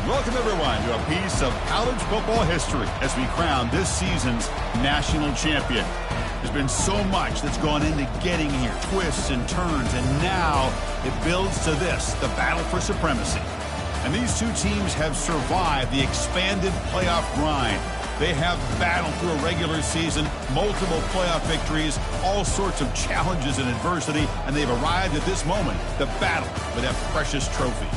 Welcome, everyone, to a piece of college football history as we crown this season's national champion. There's been so much that's gone into getting here, twists and turns, and now it builds to this, the battle for supremacy. And these two teams have survived the expanded playoff grind. They have battled through a regular season, multiple playoff victories, all sorts of challenges and adversity, and they've arrived at this moment, the battle for that precious trophy.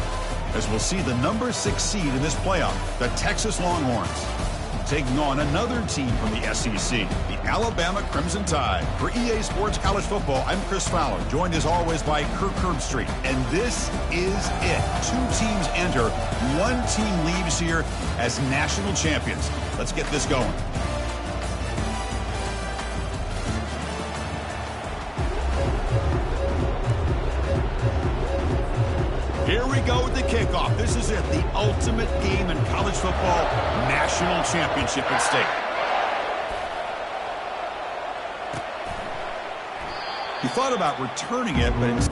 As we'll see the number 6 seed in this playoff, the Texas Longhorns, taking on another team from the SEC, the Alabama Crimson Tide. For EA Sports College Football, I'm Chris Fowler, joined as always by Kirk Herbstreit. And this is it. 2 teams enter, 1 team leaves here as national champions. Let's get this going. Here we go with the kickoff. This is it, the ultimate game in college football, national championship at stake. He thought about returning it, but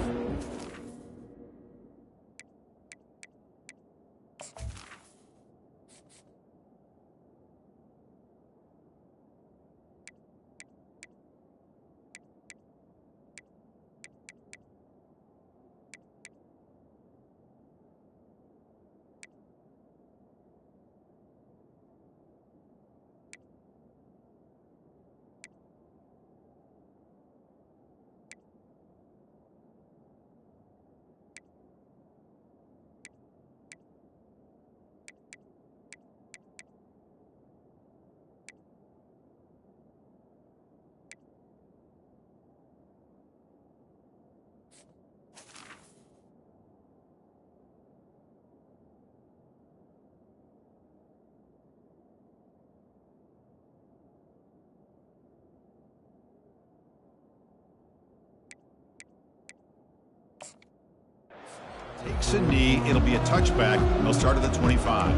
takes a knee. It'll be a touchback, and they'll start at the 25.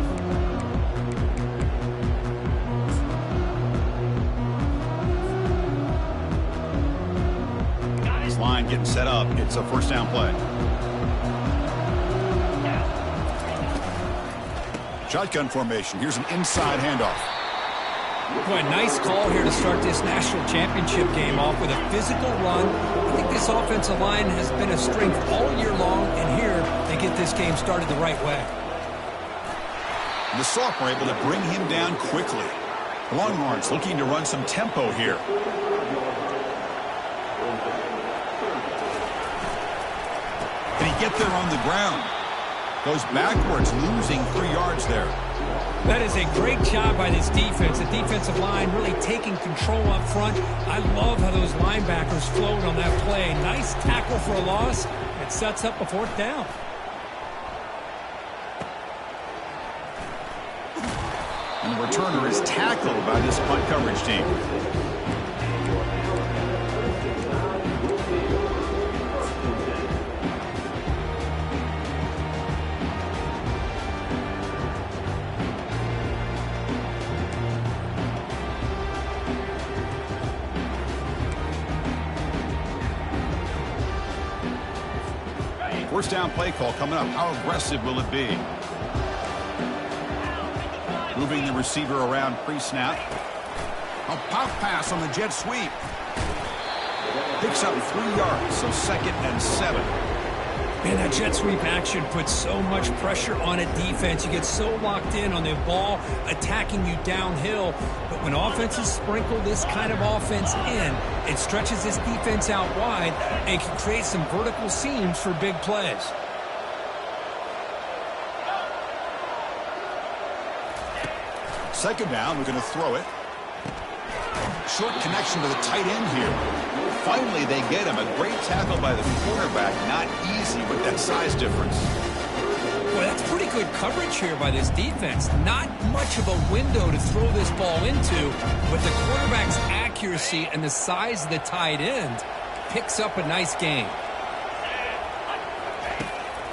His line getting set up. It's a first down play. Shotgun formation. Here's an inside handoff. Boy, nice call here to start this national championship game off with a physical run. I think this offensive line has been a strength all year long, and here they get this game started the right way. The sophomore able to bring him down quickly. The Longhorns looking to run some tempo here. Can he get there on the ground? Goes backwards, losing 3 yards there. That is a great job by this defense. The defensive line really taking control up front. I love how those linebackers flowed on that play. Nice tackle for a loss. It sets up a 4th down. And the returner is tackled by this punt coverage team. First down play call coming up. How aggressive will it be? Moving the receiver around pre-snap. A pop pass on the jet sweep. Picks up 3 yards, so 2nd and 7. Man, that jet sweep action puts so much pressure on a defense. You get so locked in on the ball attacking you downhill. But when offenses sprinkle this kind of offense in, it stretches this defense out wide and can create some vertical seams for big plays. Second down, we're going to throw it. Short connection to the tight end here. Finally, they get him. A great tackle by the quarterback. Not easy with that size difference. Boy, that's pretty good coverage here by this defense. Not much of a window to throw this ball into, but the quarterback's accuracy and the size of the tight end picks up a nice gain.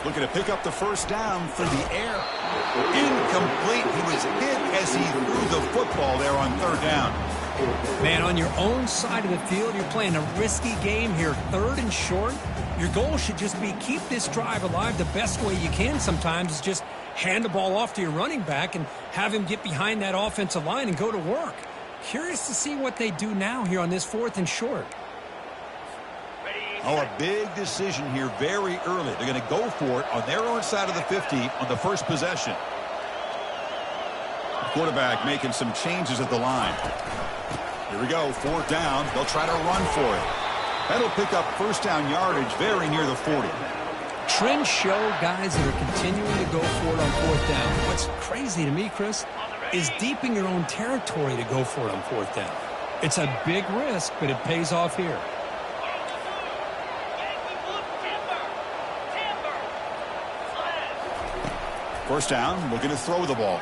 Looking to pick up the first down through the air. Incomplete. He was hit as he threw the football there on 3rd down. Man, on your own side of the field, you're playing a risky game here. 3rd and short. Your goal should just be keep this drive alive the best way you can sometimes is just hand the ball off to your running back and have him get behind that offensive line and go to work. Curious to see what they do now here on this 4th and short. Oh, a big decision here very early. They're going to go for it on their own side of the 50 on the first possession. The quarterback making some changes at the line. Here we go, 4th down. They'll try to run for it. That'll pick up first down yardage very near the 40. Trends show guys that are continuing to go for it on 4th down. What's crazy to me, Chris, is deep in your own territory to go for it on 4th down. It's a big risk, but it pays off here. First down, looking to throw the ball.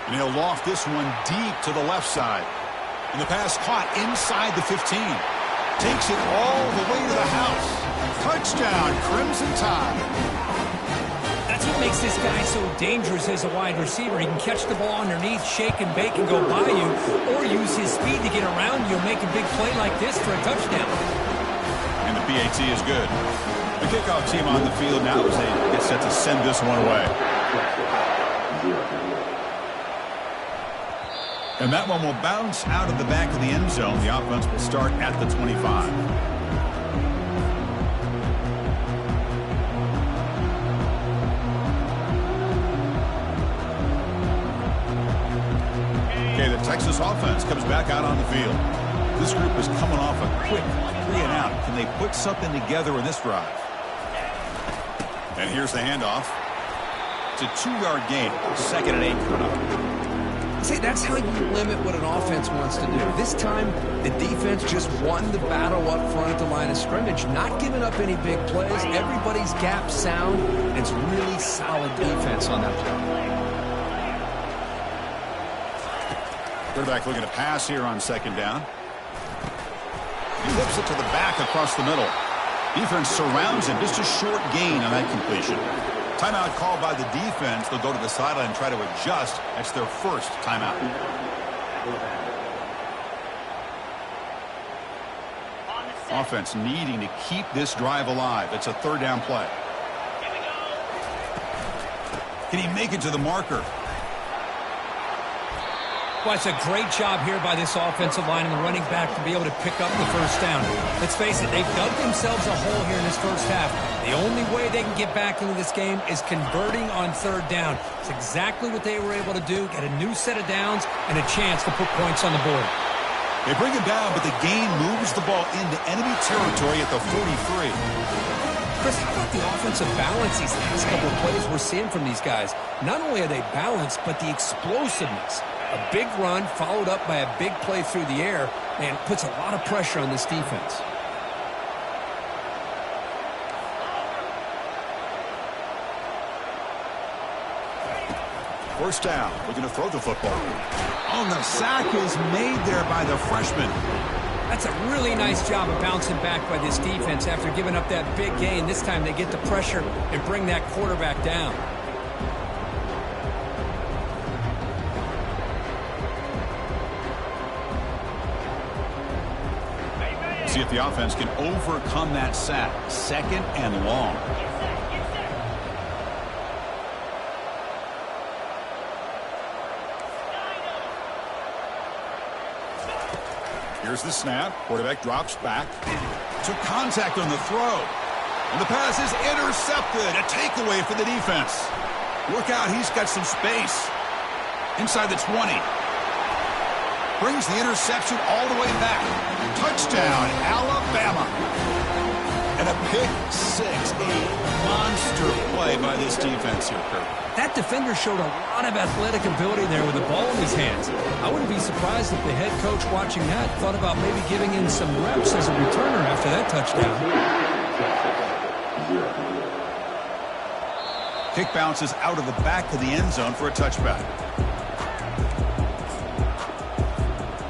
And he'll loft this one deep to the left side. And the pass caught inside the 15. Takes it all the way to the house. Touchdown, Crimson Tide. That's what makes this guy so dangerous as a wide receiver. He can catch the ball underneath, shake and bake, and go by you, or use his speed to get around you and make a big play like this for a touchdown. And the PAT is good. The kickoff team on the field now as they get set to send this one away. And that one will bounce out of the back of the end zone. The offense will start at the 25. Okay, the Texas offense comes back out on the field. This group is coming off a quick 3 and out. Can they put something together in this drive? And here's the handoff. It's a 2-yard gain. 2nd and 8 coming up. See, that's how you limit what an offense wants to do. This time, the defense just won the battle up front at the line of scrimmage, not giving up any big plays. Everybody's gap sound. It's really solid defense on that play. Quarterback looking to pass here on 2nd down. He whips it to the back across the middle. Defense surrounds him. Just a short gain on that completion. Timeout called by the defense. They'll go to the sideline and try to adjust. That's their first timeout. Offense needing to keep this drive alive. It's a 3rd down play. Can he make it to the marker? Well, it's a great job here by this offensive line and the running back to be able to pick up the first down. Let's face it, they've dug themselves a hole here in this first half. The only way they can get back into this game is converting on 3rd down. It's exactly what they were able to do, get a new set of downs and a chance to put points on the board. They bring him down, but the gain moves the ball into enemy territory at the 43. Chris, how about the offensive balance these last couple of plays we're seeing from these guys? Not only are they balanced, but the explosiveness. A big run followed up by a big play through the air, and puts a lot of pressure on this defense. First down, looking to throw the football. Oh, the sack is made there by the freshman. That's a really nice job of bouncing back by this defense after giving up that big gain. This time they get the pressure and bring that quarterback down. See if the offense can overcome that sack. 2nd and long. Here's the snap. Quarterback drops back. Took contact on the throw. And the pass is intercepted. A takeaway for the defense. Look out, he's got some space. Inside the 20. Brings the interception all the way back. Touchdown, Alabama. And a pick 6. A monster play by this defense here, Kurt. That defender showed a lot of athletic ability there with the ball in his hands. I wouldn't be surprised if the head coach watching that thought about maybe giving in some reps as a returner after that touchdown. Kick bounces out of the back of the end zone for a touchback.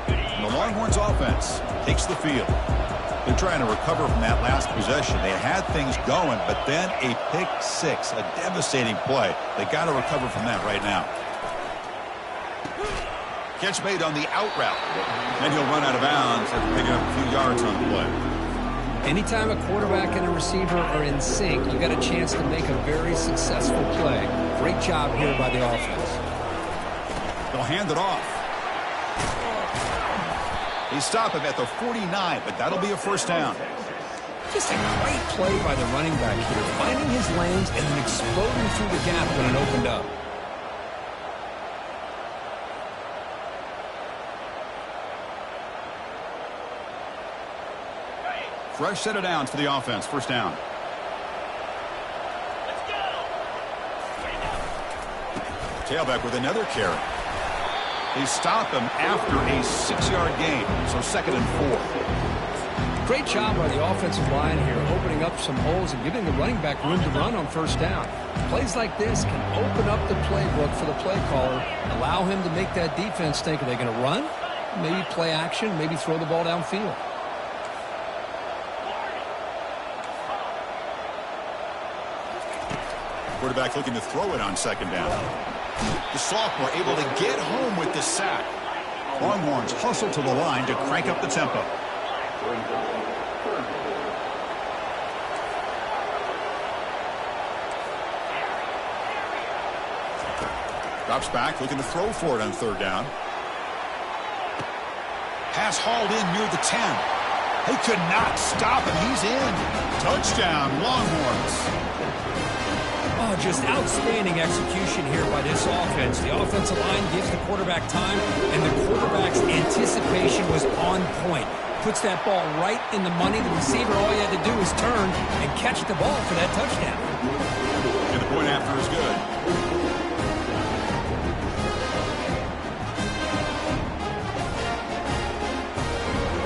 And the Longhorns offense takes the field. They're trying to recover from that last possession. They had things going, but then a pick 6, a devastating play. They got to recover from that right now. Catch made on the out route. Then he'll run out of bounds after picking up a few yards on the play. Anytime a quarterback and a receiver are in sync, you got a chance to make a very successful play. Great job here by the offense. They'll hand it off. They stop him at the 49, but that'll be a first down. Just a great play by the running back here, finding his lanes and then exploding through the gap when it opened up. Fresh set of downs for the offense. First down. Let's go. Tailback with another carry. They stop him after a 6-yard gain, so 2nd and 4. Great job by the offensive line here, opening up some holes and giving the running back room to run on first down. Plays like this can open up the playbook for the play caller, allow him to make that defense think, are they going to run? Maybe play action, maybe throw the ball downfield. Quarterback looking to throw it on 2nd down. The sophomore able to get home with the sack. Longhorns hustle to the line to crank up the tempo. Drops back, looking to throw for it on 3rd down. Pass hauled in near the 10. They could not stop him. He's in. Touchdown, Longhorns. Oh, just outstanding execution here by this offense. The offensive line gives the quarterback time, and the quarterback's anticipation was on point. Puts that ball right in the money. The receiver, all he had to do was turn and catch the ball for that touchdown. And the point after is good.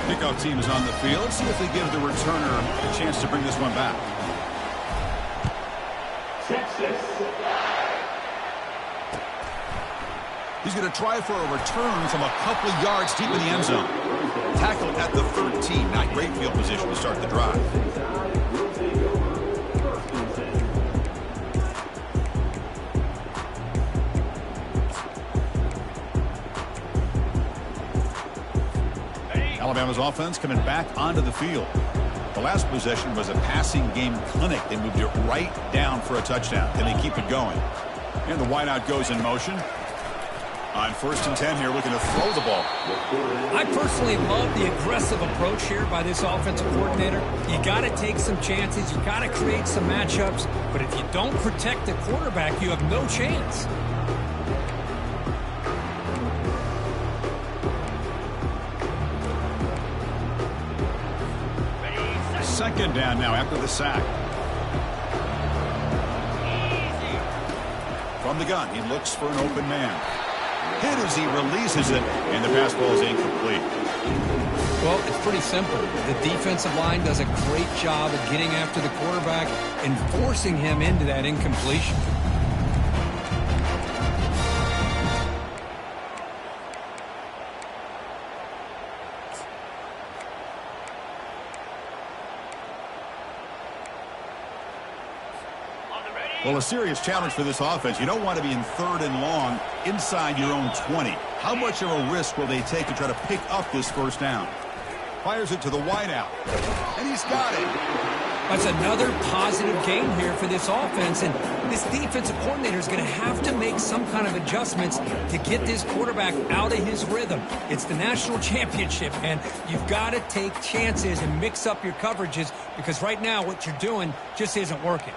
Kickoff team is on the field. See if they give the returner a chance to bring this one back. He's going to try for a return from a couple of yards deep in the end zone. Tackled at the 13. Not great field position to start the drive. Alabama's offense coming back onto the field. The last possession was a passing game clinic. They moved it right down for a touchdown. Can they keep it going? And the wideout goes in motion. On 1st and 10 here, looking to throw the ball. I personally love the aggressive approach here by this offensive coordinator. You got to take some chances. You got to create some matchups. But if you don't protect the quarterback, you have no chance. Second down now after the sack. From the gun, he looks for an open man. Hit as he releases it, and the pass ball is incomplete. Well, it's pretty simple. The defensive line does a great job of getting after the quarterback and forcing him into that incompletion. Well, a serious challenge for this offense. You don't want to be in 3rd and long inside your own 20. How much of a risk will they take to try to pick up this first down? Fires it to the wideout, and he's got it. That's another positive gain here for this offense, and this defensive coordinator is going to have to make some kind of adjustments to get this quarterback out of his rhythm. It's the national championship, and you've got to take chances and mix up your coverages because right now what you're doing just isn't working.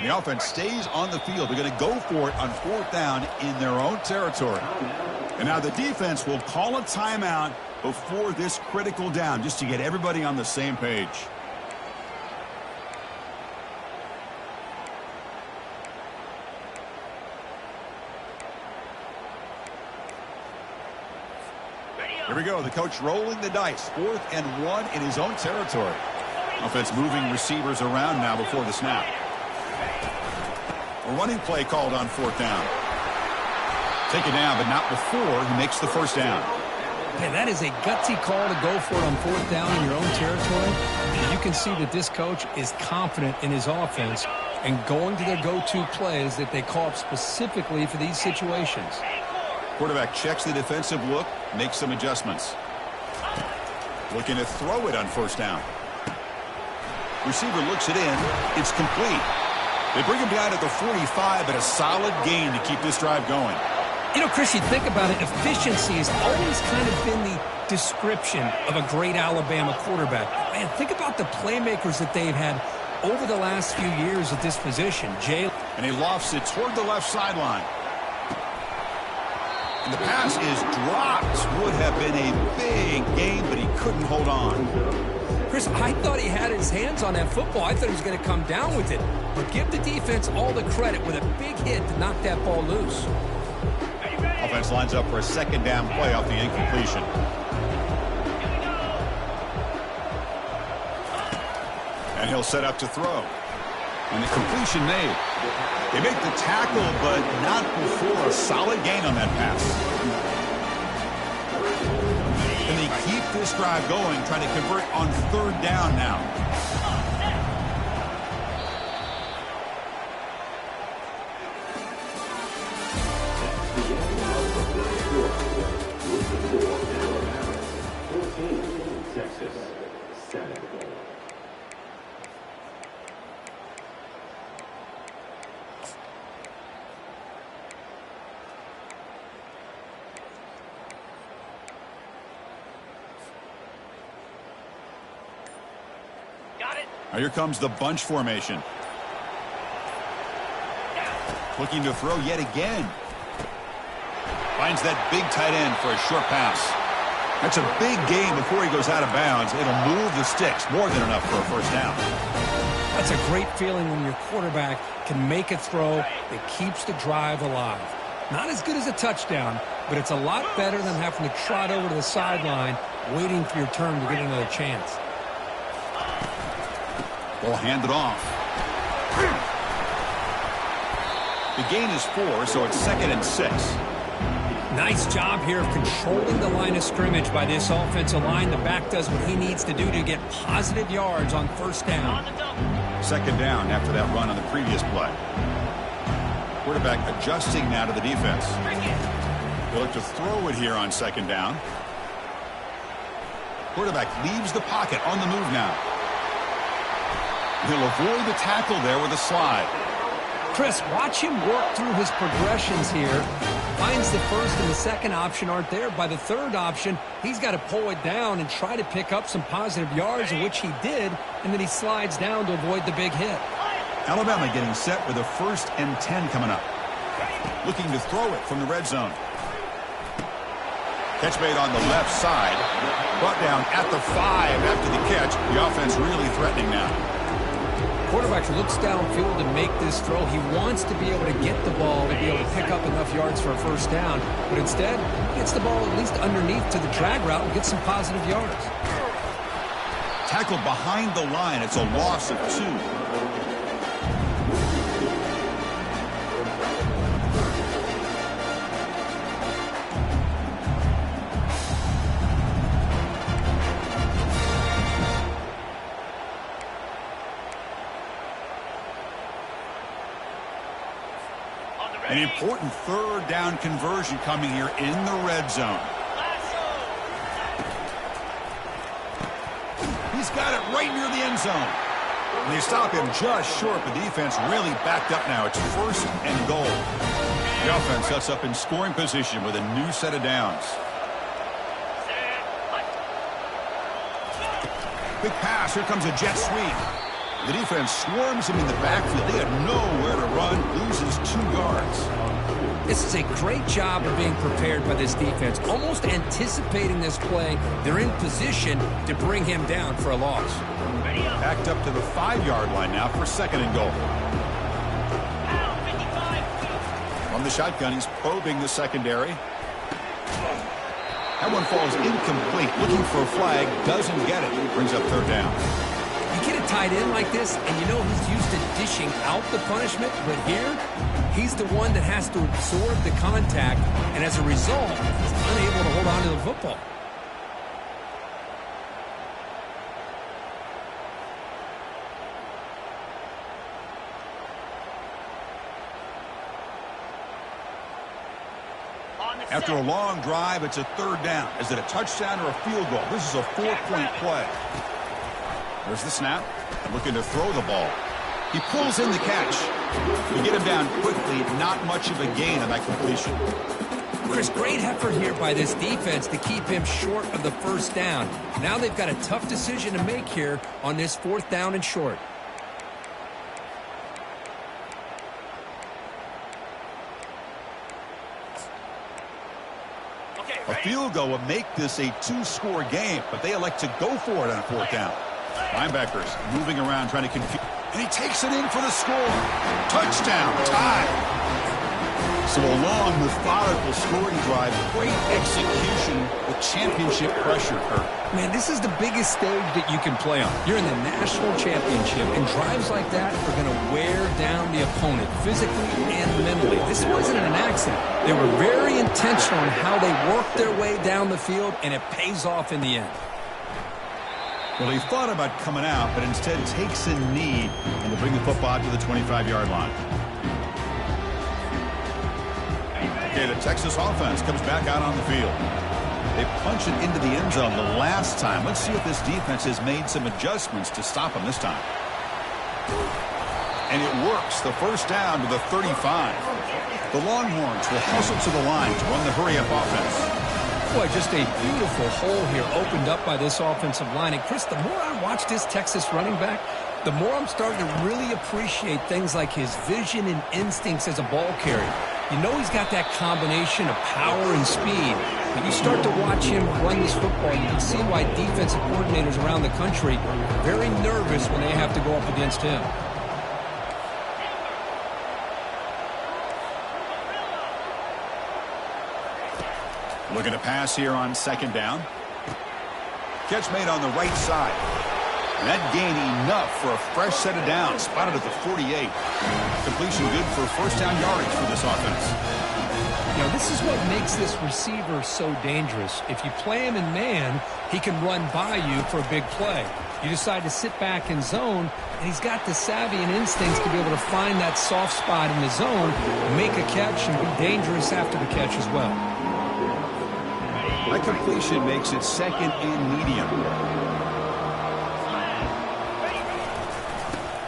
The offense stays on the field. They're going to go for it on 4th down in their own territory. And now the defense will call a timeout before this critical down just to get everybody on the same page. Here we go. The coach rolling the dice. 4th and 1 in his own territory. Offense moving receivers around now before the snap. A running play called on 4th down. Take it down, but not before he makes the first down. Man, that is a gutsy call to go for it on 4th down in your own territory. And you can see that this coach is confident in his offense. and going to their go-to plays that they call up specifically for these situations. Quarterback checks the defensive look, makes some adjustments. Looking to throw it on first down. Receiver looks it in. It's complete. They bring him down at the 45, but a solid gain to keep this drive going. You know, Chris, you think about it, efficiency has always kind of been the description of a great Alabama quarterback. Man, think about the playmakers that they've had over the last few years at this position. And he lofts it toward the left sideline. And the pass is dropped. Would have been a big gain, but he couldn't hold on. Chris, I thought he had his hands on that football. I thought he was going to come down with it. But give the defense all the credit with a big hit to knock that ball loose. Offense lines up for a second down play off the incompletion. And he'll set up to throw. And the completion made. They make the tackle, but not before a solid gain on that pass. And they keep this drive going, trying to convert on third down now. Now here comes the bunch formation. Looking to throw yet again. Finds that big tight end for a short pass. That's a big gain before he goes out of bounds. It'll move the sticks, more than enough for a first down. That's a great feeling when your quarterback can make a throw that keeps the drive alive. Not as good as a touchdown, but it's a lot better than having to trot over to the sideline waiting for your turn to get another chance. Ball handed off. The gain is 4, so it's 2nd and 6. Nice job here of controlling the line of scrimmage by this offensive line. The back does what he needs to do to get positive yards on first down. 2nd down after that run on the previous play. Quarterback adjusting now to the defense. They look to throw it here on 2nd down. Quarterback leaves the pocket on the move now. He'll avoid the tackle there with a slide. Chris, watch him work through his progressions here. Finds the first and the second option aren't there. By the third option, he's got to pull it down and try to pick up some positive yards, which he did, and then he slides down to avoid the big hit. Alabama getting set with a 1st and 10 coming up. Looking to throw it from the red zone. Catch made on the left side. Brought down at the 5 after the catch. The offense really threatening now. Quarterback looks downfield to make this throw. He wants to be able to get the ball to be able to pick up enough yards for a first down. But instead, he gets the ball at least underneath to the drag route and gets some positive yards. Tackled behind the line. It's a loss of 2. An important third down conversion coming here in the red zone. He's got it right near the end zone. And they stop him just short. The defense really backed up now. It's 1st and goal. The offense sets up in scoring position with a new set of downs. Big pass. Here comes a jet sweep. The defense swarms him in the backfield. They had nowhere to run. Loses 2 yards. This is a great job of being prepared by this defense. Almost anticipating this play. They're in position to bring him down for a loss. Backed up to the 5-yard line now for 2nd and goal. From the shotgun, he's probing the secondary. That one falls incomplete. Looking for a flag. Doesn't get it. Brings up 3rd down. You get a tight end like this, and you know he's used to dishing out the punishment, but here, he's the one that has to absorb the contact, and as a result, he's unable to hold on to the football. After a long drive, it's a third down. Is it a touchdown or a field goal? This is a 4-point play. There's the snap. Looking to throw the ball. He pulls in the catch. You get him down quickly. Not much of a gain on that completion. Chris, great effort here by this defense to keep him short of the first down. Now they've got a tough decision to make here on this 4th down and short. A field goal would make this a 2-score game, but they elect to go for it on 4th down. Linebackers moving around trying to confuse. And he takes it in for the score. Touchdown, tie. So a long, methodical scoring drive. Great execution with championship pressure, Kurt. Man, this is the biggest stage that you can play on. You're in the national championship, and drives like that are going to wear down the opponent physically and mentally. This wasn't an accident. They were very intentional in how they worked their way down the field, and it pays off in the end. Well, he thought about coming out, but instead takes a knee and to bring the football to the 25-yard line. Okay, the Texas offense comes back out on the field. They punch it into the end zone the last time. Let's see if this defense has made some adjustments to stop them this time. And it works. The first down to the 35. The Longhorns will hustle to the line to run the hurry-up offense. Boy, just a beautiful hole here opened up by this offensive line. And, Chris, the more I watch this Texas running back, the more I'm starting to really appreciate things like his vision and instincts as a ball carrier. You know he's got that combination of power and speed. When you start to watch him run this football, you can see why defensive coordinators around the country are very nervous when they have to go up against him. Looking to pass here on 2nd down. Catch made on the right side. And that gain enough for a fresh set of downs. Spotted at the 48. Completion good for first down yardage for this offense. You know, this is what makes this receiver so dangerous. If you play him in man, he can run by you for a big play. You decide to sit back in zone, and he's got the savvy and instincts to be able to find that soft spot in the zone, make a catch, and be dangerous after the catch as well. That completion makes it 2nd and medium.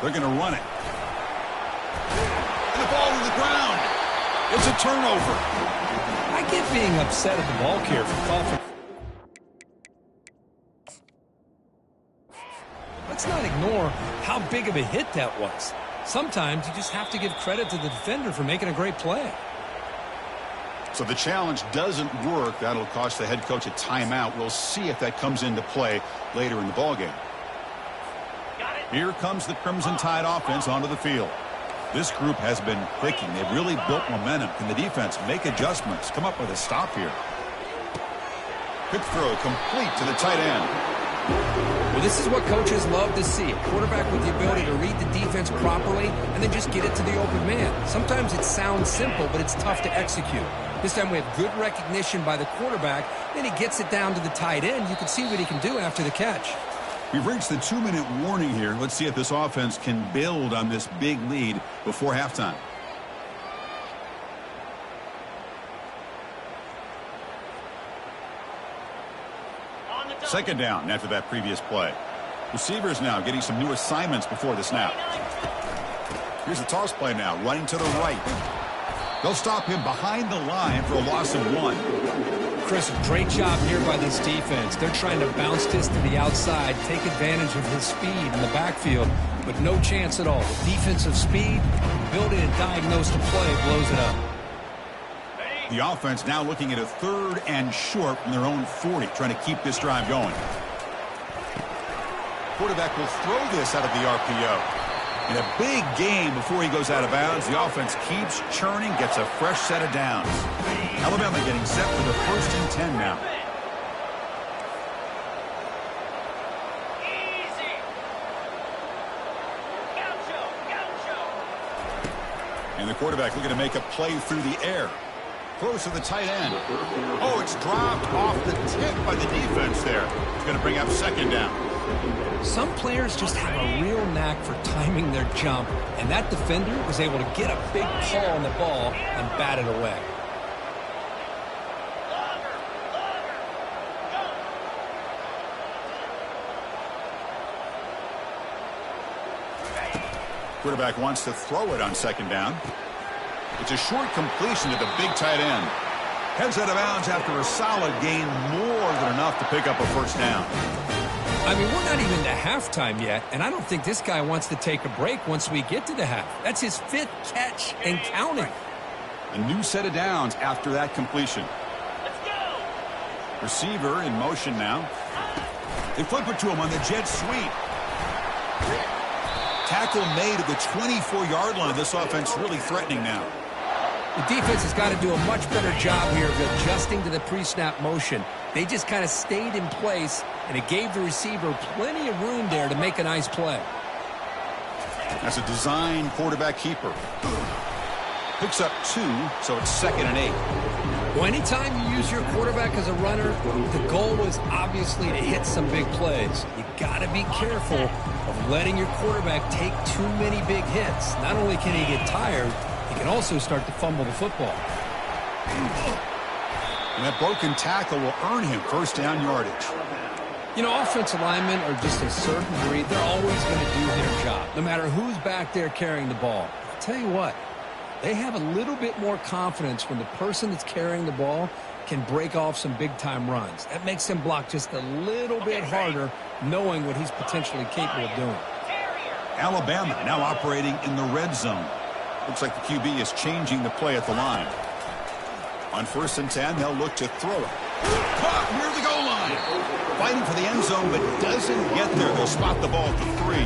They're going to run it. And the ball to the ground. It's a turnover. I get being upset at the ball carrier for coughing. Let's not ignore how big of a hit that was. Sometimes you just have to give credit to the defender for making a great play. So the challenge doesn't work. That'll cost the head coach a timeout. We'll see if that comes into play later in the ballgame. Here comes the Crimson Tide offense onto the field. This group has been clicking. They've really built momentum. Can the defense make adjustments? Come up with a stop here. Quick throw complete to the tight end. Well, this is what coaches love to see. A quarterback with the ability to read the defense properly and then just get it to the open man. Sometimes it sounds simple, but it's tough to execute. This time we have good recognition by the quarterback. Then he gets it down to the tight end. You can see what he can do after the catch. We've reached the 2-minute warning here. Let's see if this offense can build on this big lead before halftime. Second down after that previous play. Receivers now getting some new assignments before the snap. Here's the toss play now, running to the right. They'll stop him behind the line for a loss of 1. Chris, great job here by this defense. They're trying to bounce this to the outside, take advantage of his speed in the backfield, but no chance at all. The defensive speed, ability to diagnose the play, blows it up. The offense now looking at a 3rd and short from their own 40, trying to keep this drive going. Quarterback will throw this out of the RPO. In a big game before he goes out of bounds, the offense keeps churning, gets a fresh set of downs. Alabama getting set for the 1st and 10 now. And the quarterback looking to make a play through the air. Close to the tight end. Oh, it's dropped off the tip by the defense there. It's going to bring up 2nd down. Some players just have a real knack for timing their jump, and that defender was able to get a big paw on the ball and bat it away. Quarterback wants to throw it on second down. It's a short completion to the big tight end. Heads out of bounds after a solid gain, more than enough to pick up a first down. I mean, we're not even to halftime yet, and I don't think this guy wants to take a break once we get to the half. That's his 5th catch and counting. A new set of downs after that completion. Let's go. Receiver in motion now. They flip it to him on the jet sweep. Tackle made at the 24-yard line. This offense really threatening now. The defense has got to do a much better job here of adjusting to the pre-snap motion. They just kind of stayed in place, and it gave the receiver plenty of room there to make a nice play. That's a design quarterback keeper. Picks up 2, so it's 2nd and 8. Well, anytime you use your quarterback as a runner, the goal is obviously to hit some big plays. You got to be careful of letting your quarterback take too many big hits. Not only can he get tired, he can also start to fumble the football. And that broken tackle will earn him first down yardage. You know, offensive linemen are just a certain breed. They're always going to do their job, no matter who's back there carrying the ball. I'll tell you what, they have a little bit more confidence when the person that's carrying the ball can break off some big-time runs. That makes him block just a little bit harder, knowing what he's potentially capable of doing. Alabama now operating in the red zone. Looks like the QB is changing the play at the line. On 1st and 10, they'll look to throw it. Caught near the goal line. Fighting for the end zone, but doesn't get there. They'll spot the ball at the 3.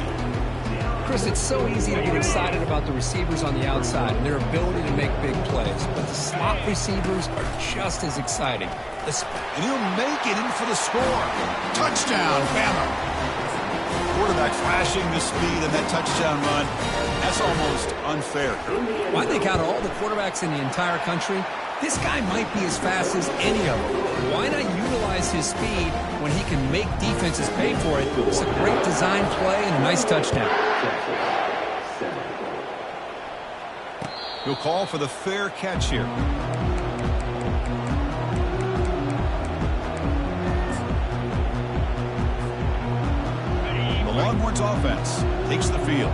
Chris, it's so easy to get excited about the receivers on the outside and their ability to make big plays. But the slot receivers are just as exciting. And he'll make it in for the score. Touchdown, Bama. Quarterback flashing the speed in that touchdown run. That's almost unfair. Well, I think out of all the quarterbacks in the entire country, this guy might be as fast as any of them. Why not utilize his speed when he can make defenses pay for it? It's a great design play and a nice touchdown. He'll call for the fair catch here. The Longhorns offense takes the field.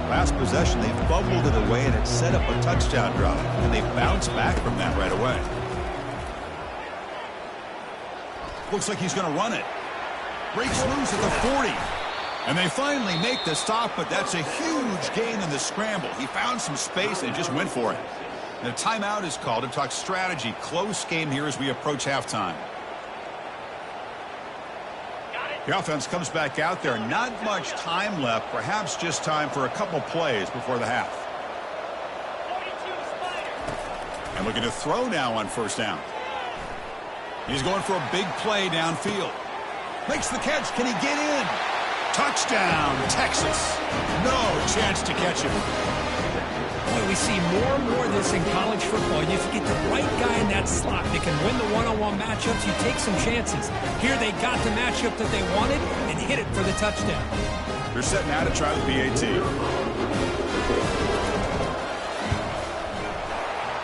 Last possession, they fumbled it away, and it set up a touchdown drive, and they bounced back from that right away. Looks like he's going to run it. Breaks loose at the 40. And they finally make the stop, but that's a huge gain in the scramble. He found some space and just went for it. And a timeout is called to talk strategy. Close game here as we approach halftime. The offense comes back out there. Not much time left. Perhaps just time for a couple plays before the half. And looking to throw now on 1st down. He's going for a big play downfield. Makes the catch. Can he get in? Touchdown, Texas. No chance to catch him. Boy, we see more and more of this in college football. If you get the right guy in that slot that can win the one-on-one matchups, you take some chances. Here they got the matchup that they wanted and hit it for the touchdown. They're set now to try the PAT.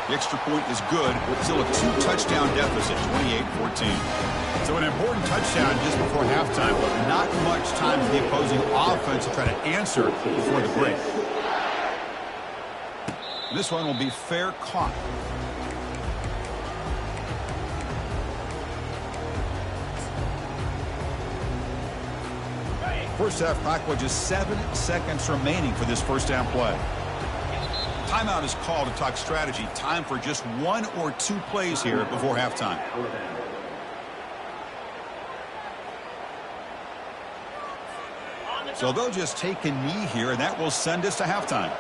The extra point is good. Still a 2-touchdown deficit, 28-14. So an important touchdown just before halftime, but not much time for the opposing offense to try to answer before the break. This one will be fair caught. First half clock with just 7 seconds remaining for this first down play. Timeout is called to talk strategy. Time for just 1 or 2 plays here before halftime. So they'll just take a knee here, and that will send us to halftime.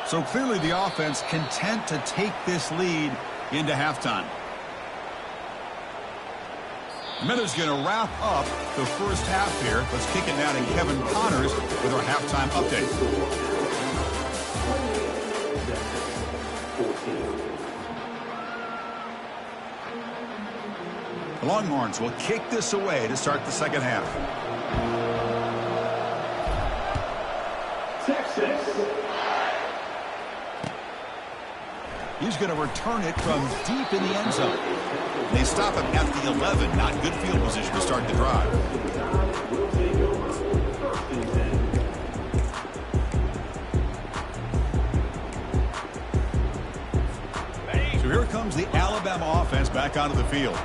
So clearly the offense content to take this lead into halftime. Miller's going to wrap up the first half here. Let's kick it now to Kevin Connors with our halftime update. The Longhorns will kick this away to start the second half. He's going to return it from deep in the end zone. They stop him at the 11. Not good field position to start the drive. here comes the Alabama offense back onto the field.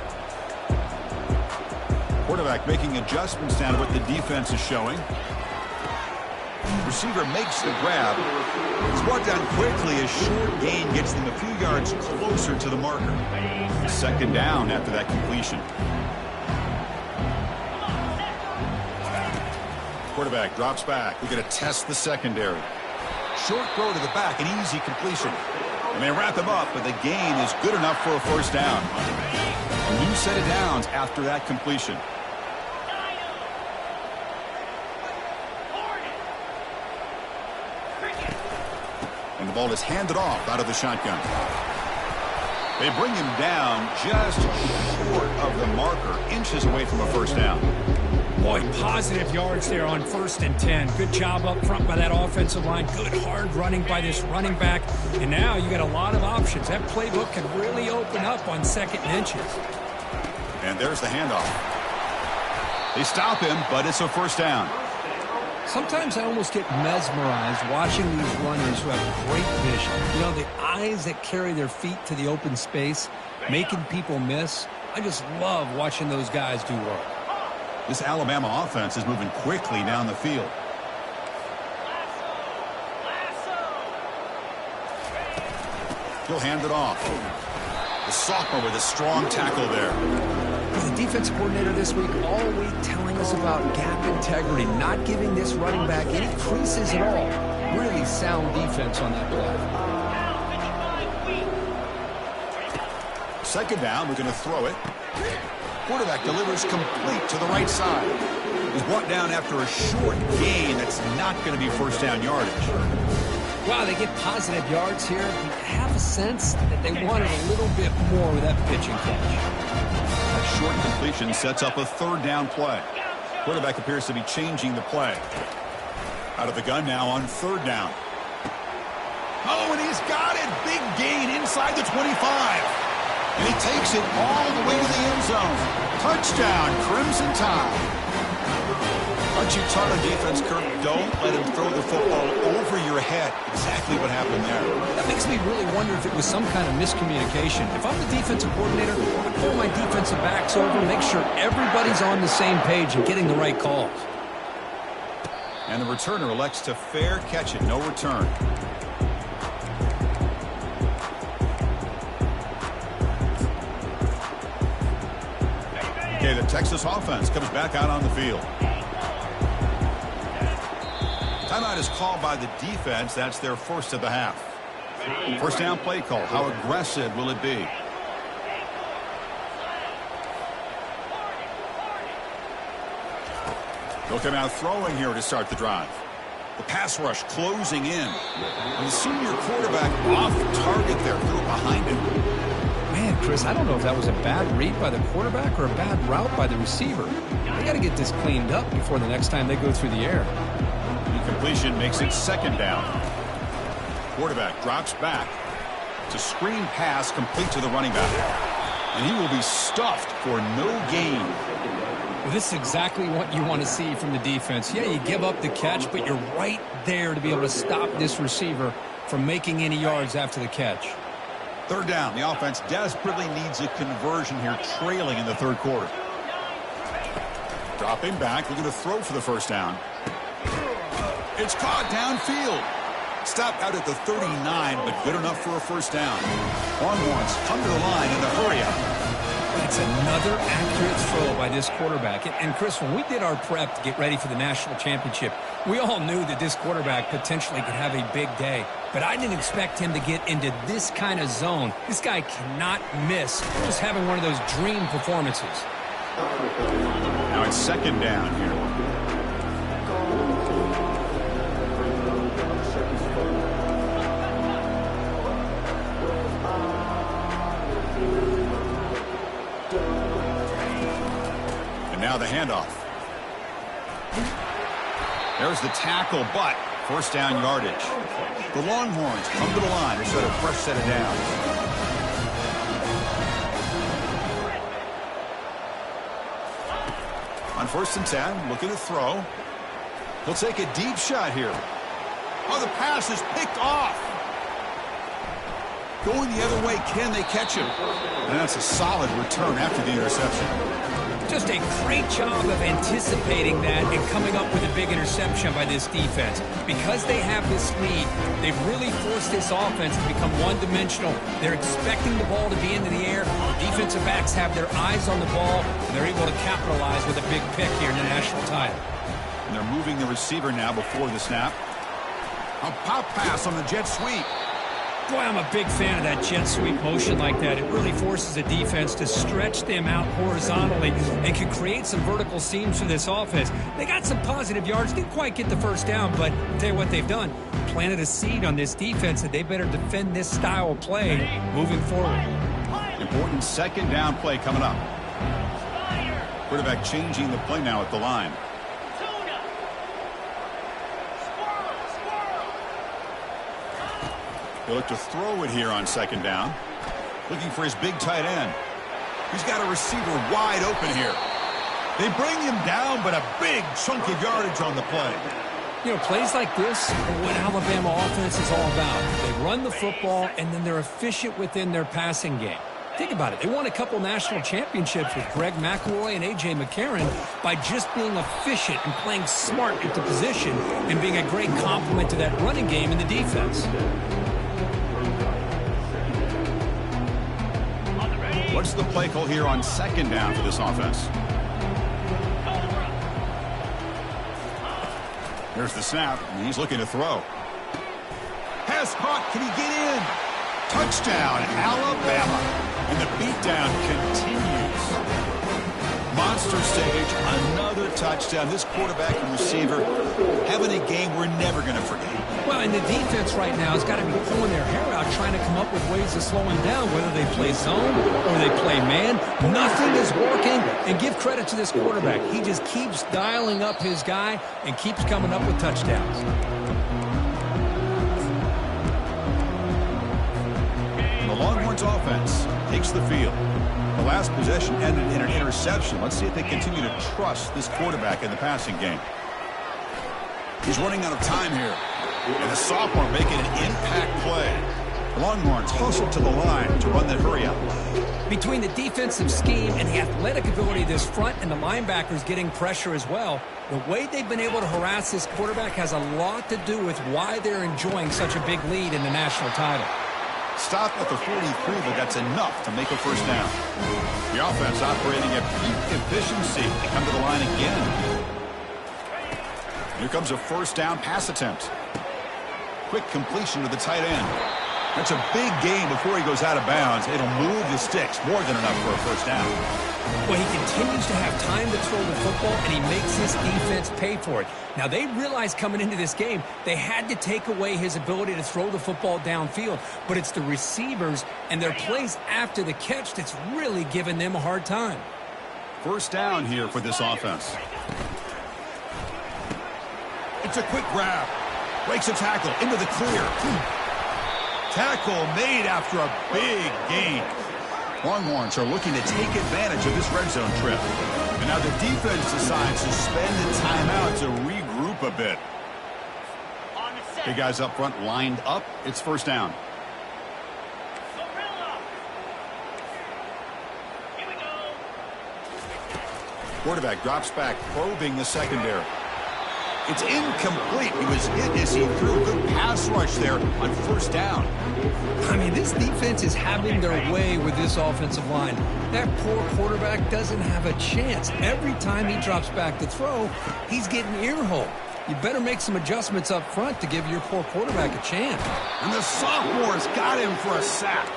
Quarterback making adjustments down to what the defense is showing. Receiver makes the grab. It's brought down quickly. A short gain gets them a few yards closer to the marker. Second down after that completion. Quarterback drops back. We're going to test the secondary. Short throw to the back, an easy completion. And they wrap him up, but the gain is good enough for a first down. A new set of downs after that completion. And the ball is handed off out of the shotgun. They bring him down just short of the marker, inches away from a first down. Boy, positive yards there on 1st and 10. Good job up front by that offensive line. Good hard running by this running back. And now you got a lot of options. That playbook can really open up on 2nd and inches. And there's the handoff. They stop him, but it's a first down. Sometimes I almost get mesmerized watching these runners who have great vision. You know, the eyes that carry their feet to the open space, making people miss. I just love watching those guys do work. This Alabama offense is moving quickly down the field. He'll hand it off. The sophomore with a strong tackle there. The defense coordinator this week all week telling us about gap integrity, not giving this running back any creases at all. Really sound defense on that play. Second down, we're going to throw it. Quarterback delivers complete to the right side. He's brought down after a short gain that's not going to be first down yardage. Wow, they get positive yards here. I have a sense that they wanted a little bit more with that pitch and catch. That short completion sets up a third down play. Quarterback appears to be changing the play. Out of the gun now on third down. Oh, and he's got it. Big gain inside the 25. And he takes it all the way to the end zone. Touchdown, Crimson Tide. Aren't you taught on defense, Kirk? Don't let him throw the football over your head. Exactly what happened there. That makes me really wonder if it was some kind of miscommunication. If I'm the defensive coordinator, I pull my defensive backs over, make sure everybody's on the same page and getting the right calls. And the returner elects to fair catch it. No return. Okay, the Texas offense comes back out on the field. Timeout is called by the defense. That's their first of the half. First down play call. How aggressive will it be? They'll come out throwing here to start the drive. The pass rush closing in. And the senior quarterback off target there. Threw behind him. Man, Chris, I don't know if that was a bad read by the quarterback or a bad route by the receiver. They got to get this cleaned up before the next time they go through the air. Completion makes it second down. Quarterback drops back. It's a screen pass complete to the running back. And he will be stuffed for no gain. Well, this is exactly what you want to see from the defense. Yeah, you give up the catch, but you're right there to be able to stop this receiver from making any yards after the catch. Third down. The offense desperately needs a conversion here, trailing in the third quarter. Dropping back, looking to throw for the first down. It's caught downfield. Stopped out at the 39, but good enough for a first down. Longhorns come to the line in a hurry up. It's another accurate throw by this quarterback. And Chris, when we did our prep to get ready for the national championship, we all knew that this quarterback potentially could have a big day. But I didn't expect him to get into this kind of zone. This guy cannot miss. Just having one of those dream performances. Now it's second down here. Now the handoff. There's the tackle, but first down yardage. The Longhorns come to the line to set a fresh set of downs. On 1st and 10, looking to throw. He'll take a deep shot here. Oh, the pass is picked off. Going the other way, can they catch him? And that's a solid return after the interception. Just a great job of anticipating that and coming up with a big interception by this defense. Because they have this lead, they've really forced this offense to become one-dimensional. They're expecting the ball to be into the air. Defensive backs have their eyes on the ball, and they're able to capitalize with a big pick here in the national title. And they're moving the receiver now before the snap. A pop pass on the jet sweep. Boy, I'm a big fan of that jet sweep motion like that. It really forces a defense to stretch them out horizontally and can create some vertical seams for this offense. They got some positive yards, didn't quite get the first down, but I'll tell you what they've done. Planted a seed on this defense that they better defend this style of play moving forward. Important second down play coming up. Quarterback changing the play now at the line. He'll look to throw it here on second down. Looking for his big tight end. He's got a receiver wide open here. They bring him down, but a big chunk of yardage on the play. You know, plays like this are what Alabama offense is all about. They run the football, and then they're efficient within their passing game. Think about it. They won a couple national championships with Greg McElroy and A.J. McCarron by just being efficient and playing smart at the position and being a great complement to that running game in the defense. What's the play call here on second down for this offense? There's the snap, and he's looking to throw. Pass caught. Can he get in? Touchdown, Alabama. And the beatdown continues. Monster stage, another touchdown. This quarterback and receiver having a game we're never going to forget. Well, and the defense right now has got to be pulling their hair out trying to come up with ways to slow him down, whether they play zone or they play man. Nothing is working. And give credit to this quarterback. He just keeps dialing up his guy and keeps coming up with touchdowns. The Longhorns offense takes the field. The last possession ended in an interception. Let's see if they continue to trust this quarterback in the passing game. He's running out of time here. And the sophomore making an impact play. The Longhorns hustle to the line to run the hurry-up. Between the defensive scheme and the athletic ability of this front and the linebackers getting pressure as well, the way they've been able to harass this quarterback has a lot to do with why they're enjoying such a big lead in the national title. Stop at the 43, but that's enough to make a first down. The offense operating at peak efficiency. They come to the line again. Here comes a first down pass attempt. Quick completion to the tight end. That's a big gain before he goes out of bounds. It'll move the sticks. More than enough for a first down. Well, he continues to have time to throw the football, and he makes his defense pay for it. Now, they realized coming into this game they had to take away his ability to throw the football downfield, but it's the receivers and their plays after the catch that's really giving them a hard time. First down here for this offense. It's a quick grab. Breaks a tackle into the clear. Tackle made after a big gain. Longhorns are looking to take advantage of this red zone trip. And now the defense decides to spend the timeout to regroup a bit. Big guys up front lined up. It's first down. Quarterback drops back, probing the secondary. It's incomplete. He was hit as he threw a good pass rush there on first down. I mean, this defense is having their way with this offensive line. That poor quarterback doesn't have a chance. Every time he drops back to throw, he's getting ear-holed. You better make some adjustments up front to give your poor quarterback a chance. And the sophomore's got him for a sack.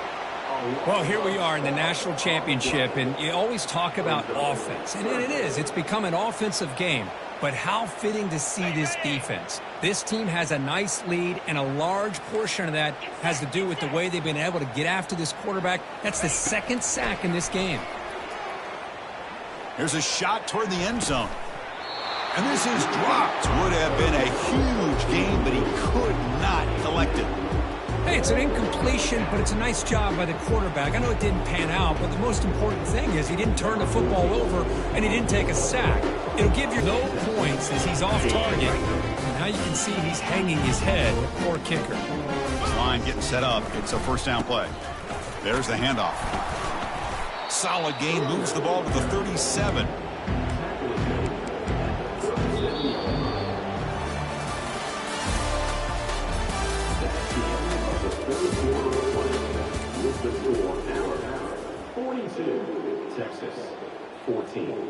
Well, here we are in the national championship, and you always talk about offense. And it is. It's become an offensive game. But how fitting to see this defense. This team has a nice lead, and a large portion of that has to do with the way they've been able to get after this quarterback. That's the second sack in this game. Here's a shot toward the end zone. And this is dropped. Would have been a huge game, but he could not collect it. Hey, it's an incompletion, but it's a nice job by the quarterback. I know it didn't pan out, but the most important thing is he didn't turn the football over and he didn't take a sack. It'll give you no points as he's off target. And now you can see he's hanging his head. Poor kicker. His line getting set up. It's a first down play. There's the handoff. Solid gain, moves the ball to the 37. Texas 14.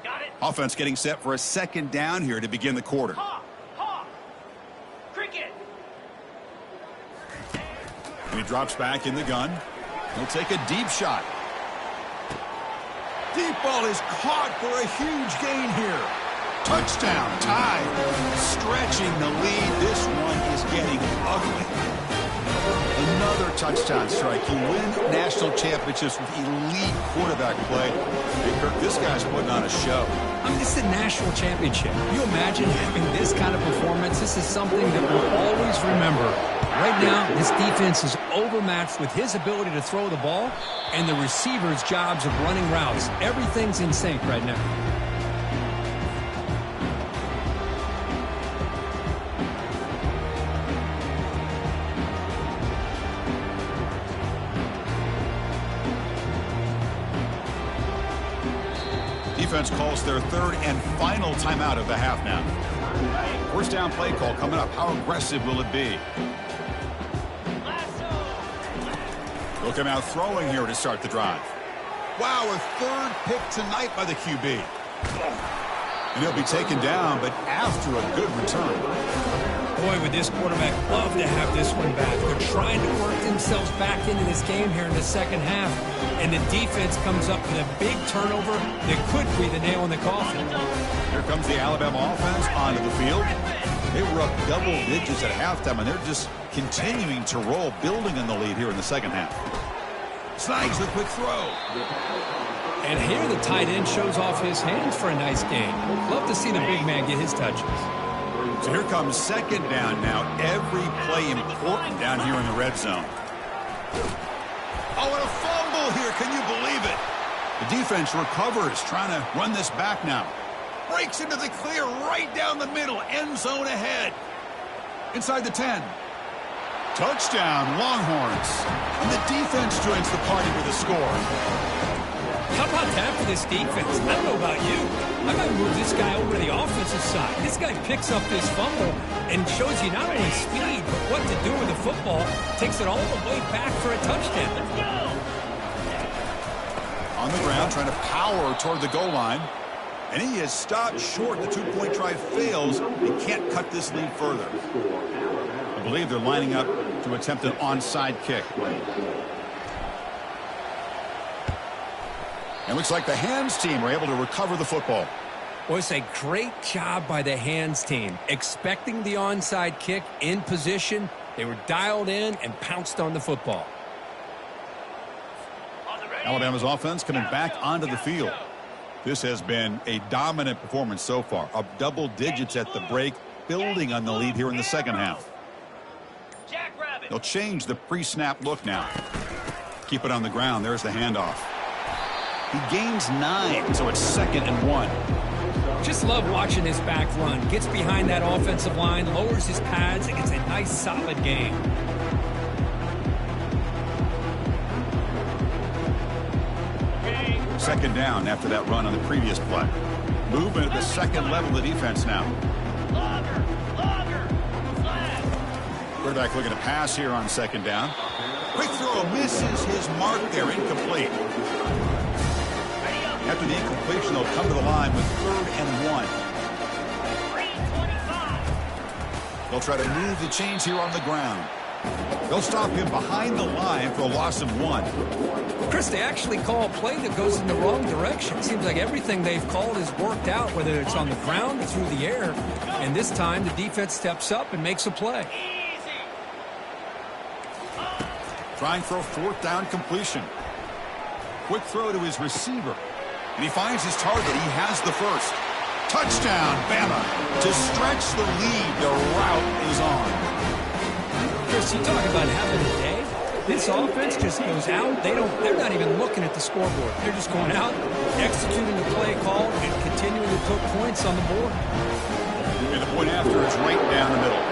Got it. Offense getting set for a second down here to begin the quarter. Cricket. And he drops back in the gun. He'll take a deep shot. Deep ball is caught for a huge gain here. Touchdown, tied. Stretching the lead. This one is getting ugly. Another touchdown strike. You win national championships with elite quarterback play. Hey, Kirk, this guy's putting on a show. I mean, this is a national championship. Can you imagine having this kind of performance? This is something that we'll always remember. Right now, this defense is overmatched with his ability to throw the ball and the receivers' jobs of running routes. Everything's in sync right now. Defense calls their third and final timeout of the half now. First down play call coming up. How aggressive will it be? They'll come out throwing here to start the drive. Wow, a third pick tonight by the QB. And he'll be taken down, but after a good return. Boy, would this quarterback love to have this one back. They're trying to work themselves back into this game here in the second half. And the defense comes up with a big turnover that could be the nail in the coffin. Here comes the Alabama offense onto the field. They were up double digits at halftime, and they're just continuing to roll, building on the lead here in the second half. Snags the quick throw. And here the tight end shows off his hands for a nice gain. Love to see the big man get his touches. So here comes second down now. Every play important down here in the red zone. Oh, and a fumble here. Can you believe it? The defense recovers, trying to run this back now. Breaks into the clear right down the middle. End zone ahead. Inside the 10. Touchdown, Longhorns. And the defense joins the party with a score. How about that for this defense? I don't know about you. I might move this guy over to the offensive side. This guy picks up this fumble and shows you not only speed, but what to do with the football. Takes it all the way back for a touchdown. Let's go. On the ground, trying to power toward the goal line. And he is stopped short. The two-point try fails. He can't cut this lead further. I believe they're lining up to attempt an onside kick. And looks like the hands team are able to recover the football. Well, it's a great job by the hands team. Expecting the onside kick in position. They were dialed in and pounced on the football. Alabama's offense coming back onto the field. This has been a dominant performance so far. Up double digits at the break, building on the lead here in the second half. They'll change the pre-snap look now. Keep it on the ground. There's the handoff. He gains 9, so it's 2nd and 1. Just love watching this back run. Gets behind that offensive line, lowers his pads, and gets a nice solid gain. Second down after that run on the previous play. Movement at the second level of the defense now. Quarterback looking to pass here on second down. Quick throw misses his mark there, incomplete. After the incompletion, they'll come to the line with 3rd and 1. They'll try to move the chains here on the ground. They'll stop him behind the line for a loss of 1. Chris, they actually call a play that goes in the wrong direction. Seems like everything they've called has worked out, whether it's on the ground or through the air. And this time, the defense steps up and makes a play. Trying for a 4th down completion. Quick throw to his receiver. And he finds his target. He has the first. Touchdown, Bama. To stretch the lead, the route is on. Chris, you talk about having a day. This offense just goes out. They're not even looking at the scoreboard. They're just going out, executing the play call, and continuing to put points on the board. And the Point after is right down the middle.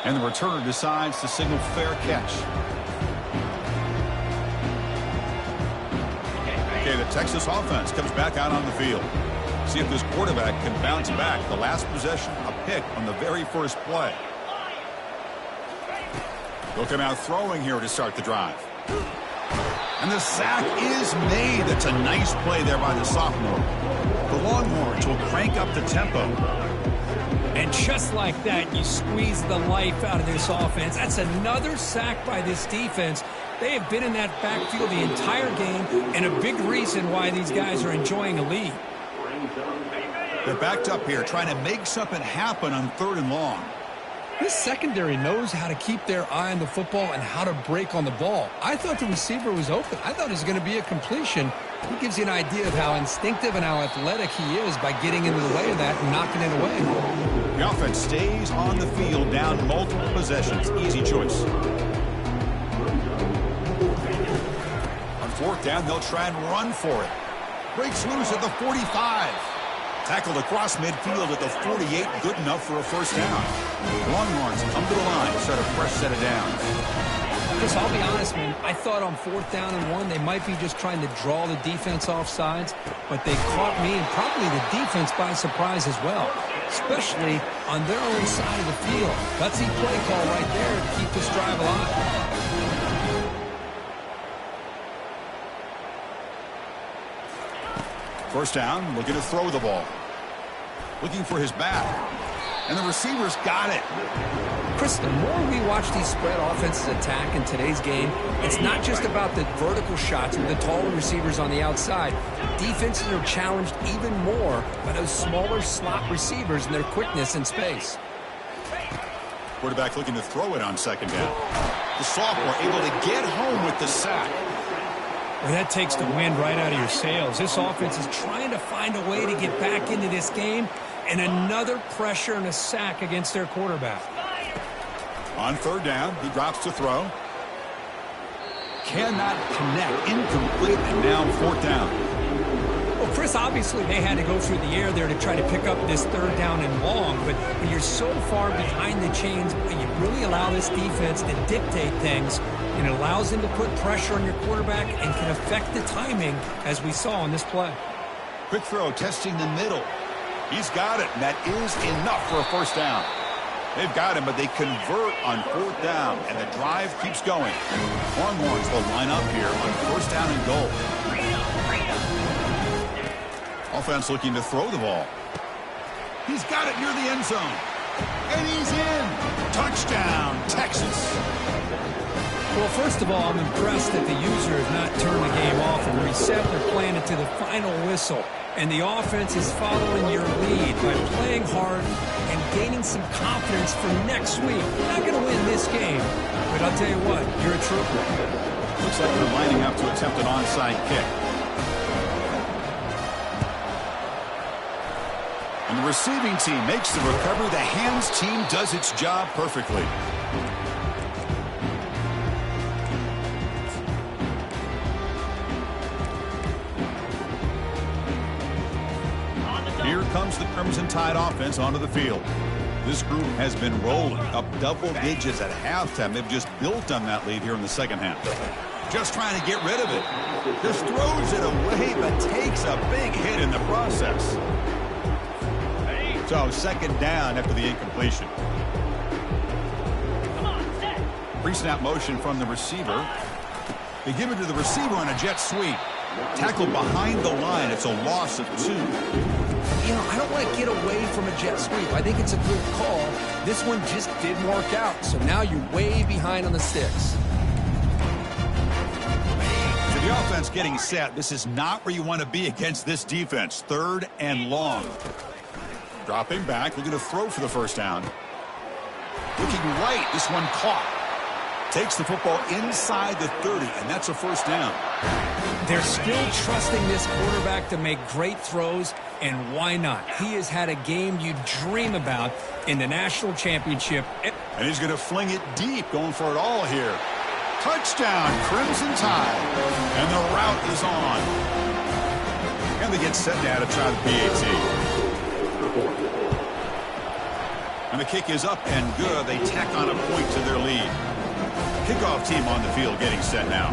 And the returner decides to signal fair catch. Okay, the Texas offense comes back out on the field. See if this quarterback can bounce back. The last possession, a pick on the very first play. They'll come out throwing here to start the drive. And the sack is made. That's a nice play there by the sophomore. The Longhorns will crank up the tempo. And just like that, you squeeze the life out of this offense. That's another sack by this defense. They have been in that backfield the entire game, and a big reason why these guys are enjoying a lead. They're backed up here, trying to make something happen on 3rd and long. This secondary knows how to keep their eye on the football and how to break on the ball. I thought the receiver was open. I thought it was going to be a completion. He gives you an idea of how instinctive and how athletic he is by getting into the way of that and knocking it away. The offense stays on the field down multiple possessions. Easy choice. On 4th down, they'll try and run for it. Breaks loose at the 45. Tackled across midfield at the 48. Good enough for a first down. Longhorns come to the line, start a fresh set of downs. Chris, I'll be honest, man. I thought on 4th down and 1, they might be just trying to draw the defense off sides, but they caught me and probably the defense by surprise as well, especially on their own side of the field. Gutsy play call right there to keep this drive alive. First down, looking to throw the ball. Looking for his back. And the receiver's got it. Chris, the more we watch these spread offenses attack in today's game, it's not just about the vertical shots with the taller receivers on the outside. Defenses are challenged even more by those smaller slot receivers and their quickness in space. Quarterback looking to throw it on 2nd down. The sophomore able to get home with the sack. Well, that takes the wind right out of your sails. This offense is trying to find a way to get back into this game, and another pressure and a sack against their quarterback. On 3rd down, he drops to throw. Cannot connect. Incomplete, and now 4th down. Well, Chris, obviously they had to go through the air there to try to pick up this 3rd down and long, but when you're so far behind the chains, you really allow this defense to dictate things, and it allows them to put pressure on your quarterback and can affect the timing, as we saw on this play. Quick throw, testing the middle. He's got it, and that is enough for a first down. They've got him, but they convert on 4th down, and the drive keeps going. Longhorns will line up here on 1st down and goal. Offense looking to throw the ball. He's got it near the end zone. And he's in. Touchdown, Texas. Well, first of all, I'm impressed that the user has not turned the game off and reset their plan into the final whistle. And the offense is following your lead by playing hard and gaining some confidence for next week. You're not going to win this game, but I'll tell you what, you're a trooper. Looks like they're lining up to attempt an onside kick. And the receiving team makes the recovery. The hands team does its job perfectly. Here comes the Crimson Tide offense onto the field. This group has been rolling up double digits at halftime. They've just built on that lead here in the 2nd half. Just trying to get rid of it. Just throws it away, but takes a big hit in the process. So 2nd down after the incompletion. Pre-snap motion from the receiver. They give it to the receiver on a jet sweep. Tackled behind the line. It's a loss of 2. You know, I don't want to get away from a jet sweep. I think it's a good call. This one just didn't work out. So now you're way behind on the sticks. To the offense getting set, this is not where you want to be against this defense. 3rd and long. Dropping back, looking to throw for the first down. Looking right, this one caught. Takes the football inside the 30, and that's a first down. They're still trusting this quarterback to make great throws, and why not? He has had a game you dream about in the national championship. And he's going to fling it deep, going for it all here. Touchdown, Crimson Tide. And the route is on. And time to get set now to try the PAT. And the kick is up and good. They tack on a point to their lead. Kickoff team on the field getting set now.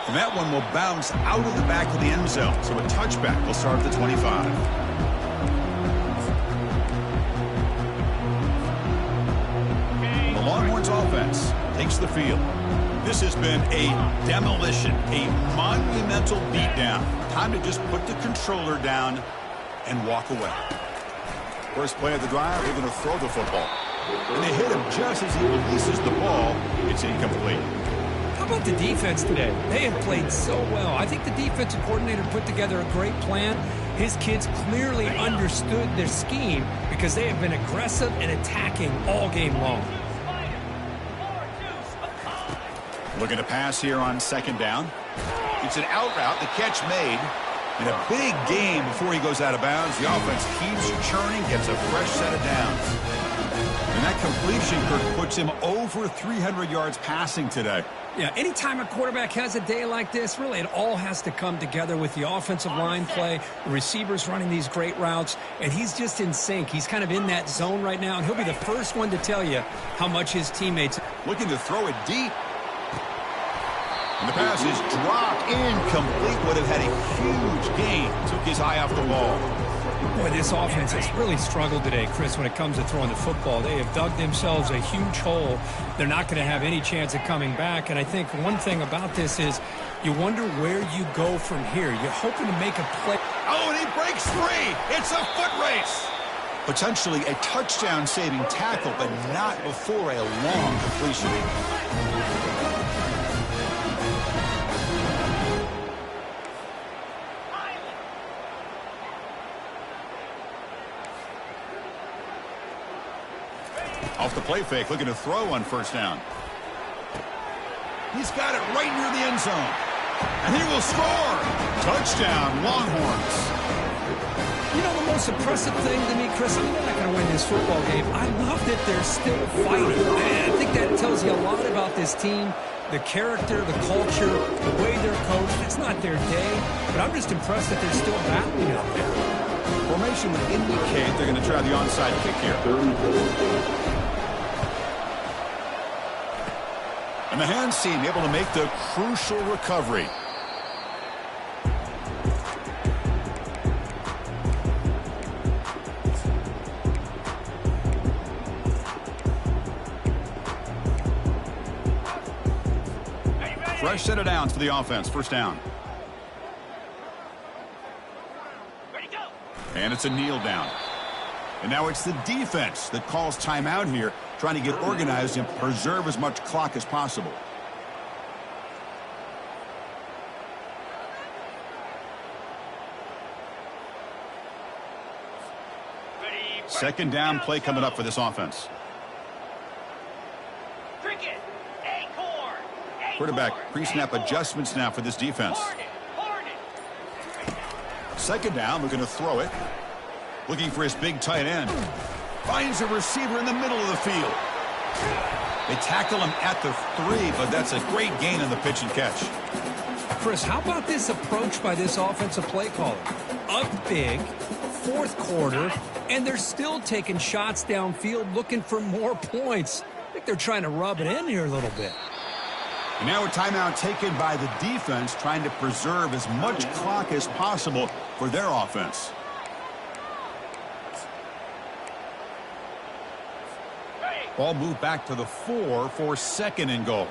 And that one will bounce out of the back of the end zone. So a touchback will start at the 25. The Longhorns offense takes the field. This has been a demolition, a monumental beatdown. Time to just put the controller down and walk away. First play of the drive, they're going to throw the football. And they hit him just as he releases the ball. It's incomplete. How about the defense today? They have played so well. I think the defensive coordinator put together a great plan. His kids clearly understood their scheme because they have been aggressive and attacking all game long. Looking to pass here on second down. It's an out route, the catch made. And a big game before he goes out of bounds. The offense keeps churning, gets a fresh set of downs. And that completion, Kirk, puts him over 300 yards passing today. Yeah, anytime a quarterback has a day like this, really it all has to come together with the offensive line play, the receivers running these great routes, and he's just in sync. He's kind of in that zone right now, and he'll be the first one to tell you how much his teammates... Looking to throw it deep. And the pass is dropped incomplete. Would have had a huge gain. Took his eye off the ball. Boy, this offense has really struggled today, Chris, when it comes to throwing the football. They have dug themselves a huge hole. They're not going to have any chance of coming back. And I think one thing about this is you wonder where you go from here. You're hoping to make a play. Oh, and he breaks free. It's a foot race. Potentially a touchdown-saving tackle, but not before a long completion. Off the play fake, looking to throw on first down. He's got it right near the end zone. And he will score. Touchdown, Longhorns. You know, the most impressive thing to me, Chris, I mean, they're not going to win this football game. I love that they're still fighting. And I think that tells you a lot about this team, the character, the culture, the way they're coached. It's not their day, but I'm just impressed that they're still battling out there. Formation would indicate they're going to try the onside kick here. And the hands team able to make the crucial recovery. Fresh set of downs for the offense. First down. And it's a kneel down. And now it's the defense that calls timeout here, trying to get organized and preserve as much clock as possible. Second down play coming up for this offense. Quarterback pre-snap adjustments now for this defense. Second down, we're going to throw it. Looking for his big tight end. Finds a receiver in the middle of the field. They tackle him at the 3, but that's a great gain on the pitch and catch. Chris, how about this approach by this offensive play caller? Up big, fourth quarter, and they're still taking shots downfield looking for more points. I think they're trying to rub it in here a little bit. And now a timeout taken by the defense, trying to preserve as much clock as possible for their offense. Ball moved back to the 4 for second and goal.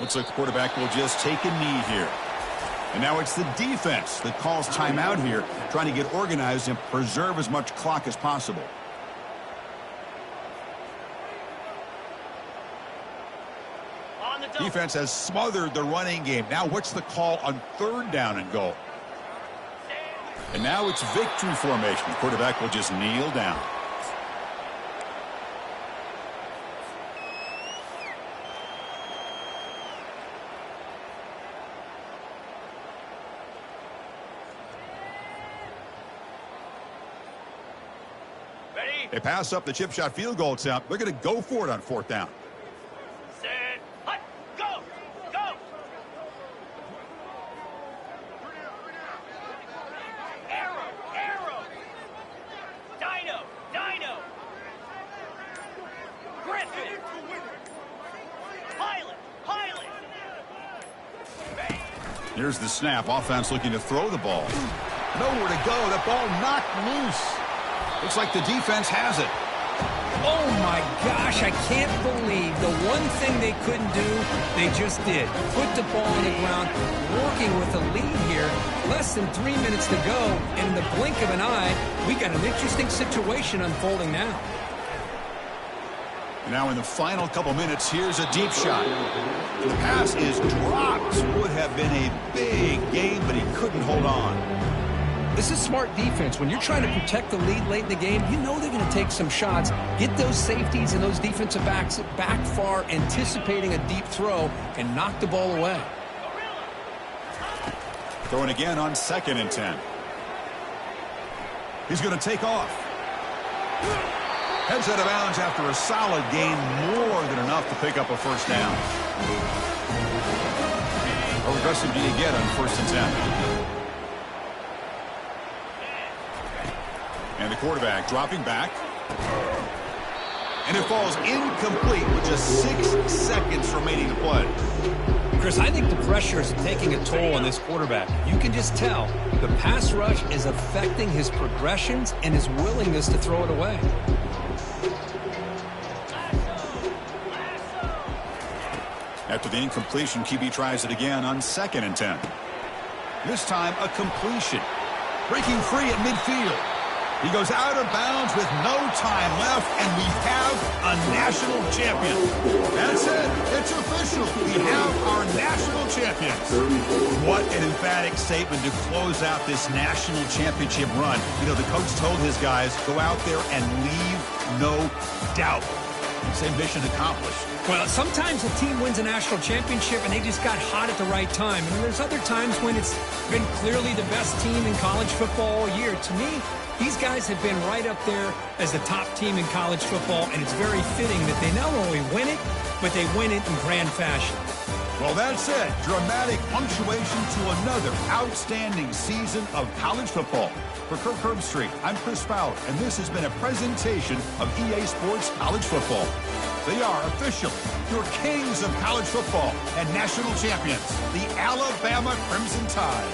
Looks like the quarterback will just take a knee here. And now it's the defense that calls timeout here, trying to get organized and preserve as much clock as possible. Defense has smothered the running game. Now what's the call on third down and goal? And now it's victory formation. The quarterback will just kneel down. Ready? They pass up the chip shot field goal attempt. They're going to go for it on 4th down. Set. Hut. Go. Go. Arrow. Arrow. Dino. Dino. Griffin. Pilot. Pilot. Here's the snap. Offense looking to throw the ball. Nowhere to go. The ball knocked loose. Looks like the defense has it. Oh, my gosh, I can't believe the one thing they couldn't do, they just did. Put the ball on the ground, working with a lead here. Less than 3 minutes to go, and in the blink of an eye, we got an interesting situation unfolding now. Now in the final couple minutes, here's a deep shot. The pass is dropped. Would have been a big game, but he couldn't hold on. This is smart defense. When you're trying to protect the lead late in the game, you know they're going to take some shots, get those safeties and those defensive backs back far, anticipating a deep throw, and knock the ball away. Throwing again on 2nd and 10. He's going to take off. Heads out of bounds after a solid gain, more than enough to pick up a 1st down. How aggressive do you get on 1st and 10? And the quarterback dropping back. And it falls incomplete with just 6 seconds remaining to play. Chris, I think the pressure is taking a toll on this quarterback. You can just tell the pass rush is affecting his progressions and his willingness to throw it away. After the incompletion, QB tries it again on 2nd and 10. This time a completion. Breaking free at midfield. He goes out of bounds with no time left, and we have a national champion. That's it. It's official. We have our national champions. What an emphatic statement to close out this national championship run. You know, the coach told his guys, go out there and leave no doubt. Same mission accomplished. Well, sometimes a team wins a national championship and they just got hot at the right time. And there's other times when it's been clearly the best team in college football all year. To me, these guys have been right up there as the top team in college football, and it's very fitting that they not only win it, but they win it in grand fashion. Well, that's it. Dramatic punctuation to another outstanding season of college football. For Kirk Herbstreit, I'm Chris Fowler, and this has been a presentation of EA Sports College Football. They are official, your kings of college football and national champions, the Alabama Crimson Tide.